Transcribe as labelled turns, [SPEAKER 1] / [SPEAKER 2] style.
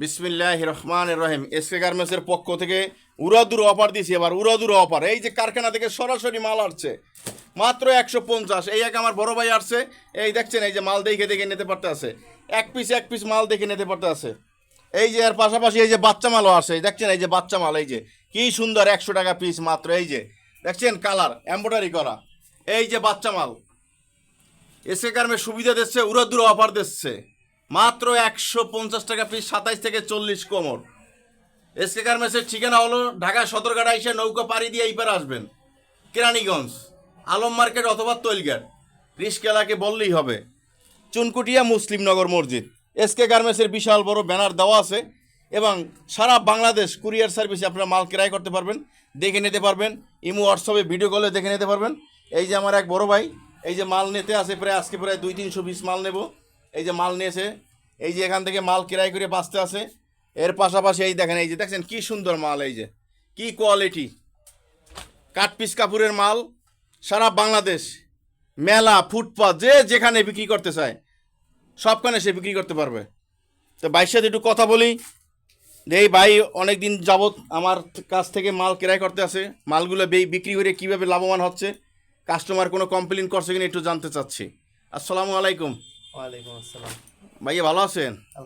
[SPEAKER 1] বিসমিল্লাহির রহমানির রহিম। এসকে গার্মেন্টসের পক্ষ থেকে উড়াদুর অফার দিয়েছি। এবার উড়াদুর অফার, এই যে কারখানা থেকে সরাসরি মাল আসছে মাত্র 150। এই এক আমার বড় ভাই আসছে, এই দেখছেন, এই যে মাল দেখে দেখে নিতে পারতে আছে, এক পিস মাল দেখে নিতে পারতে আছে। এই যে এর পাশাপাশি এই যে বাচ্চা মালও আসে, দেখছেন এই যে বাচ্চা মাল, এই যে কি সুন্দর 100 টাকা পিস মাত্র। এই যে দেখছেন কালার এমব্রয়ডারি করা, এই যে বাচ্চা মাল। এসকে গার্মেন্টস সুবিধা দিচ্ছে, উড়াদুর অফার দিচ্ছে মাত্র 150 টাকা পিস, 27 থেকে 40 কোমর। এসকে গার্মেন্টসের ঠিকানা হলো ঢাকা সদরঘাট, এসে নৌকা পাড়ি দিয়ে এইপার আসবেন কেরানীগঞ্জ, আলম মার্কেট অথবা তৈলঘাট, রিস্কেলাকে বললেই হবে। চুনকুটিয়া মুসলিমনগর মসজিদ। এসকে গার্মেন্টসের বিশাল বড় ব্যানার দেওয়া আছে এবং সারা বাংলাদেশ কুরিয়ার সার্ভিসে আপনারা মাল ক্রয় করতে পারবেন, দেখে নিতে পারবেন, ইমো হোয়াটসঅ্যাপে ভিডিও কলে দেখে নিতে পারবেন। এই যে আমার এক বড় ভাই, এই যে মাল নিতে আসে, আজকে প্রায় 200-300 পিস মাল নেব। এই যে মাল নিয়েছে, এই যে এখান থেকে মাল ক্রয় করে বাঁচতে আসে। এর পাশাপাশি এই দেখেন, এই যে দেখছেন কি সুন্দর মাল, এই যে কি কোয়ালিটি কাট পিস কাপড়ের মাল। সারা বাংলাদেশ মেলা ফুটপাথ যে যেখানে বিক্রি করতে চায় সবখানে সে বিক্রি করতে পারবে। তো ভাইয়ের সাথে একটু কথা বলি যে এই ভাই অনেক দিন যাবৎ আমার কাছ থেকে মাল ক্রয় করতে আসে, মালগুলো বিক্রি করে কীভাবে লাভবান হচ্ছে, কাস্টমার কোনো কমপ্লেন করছে কিনা একটু জানতে চাচ্ছি। আসসালামু আলাইকুম।
[SPEAKER 2] ওয়ালাইকুম আসসালাম।
[SPEAKER 1] ভাইয়া ভালো আছেন?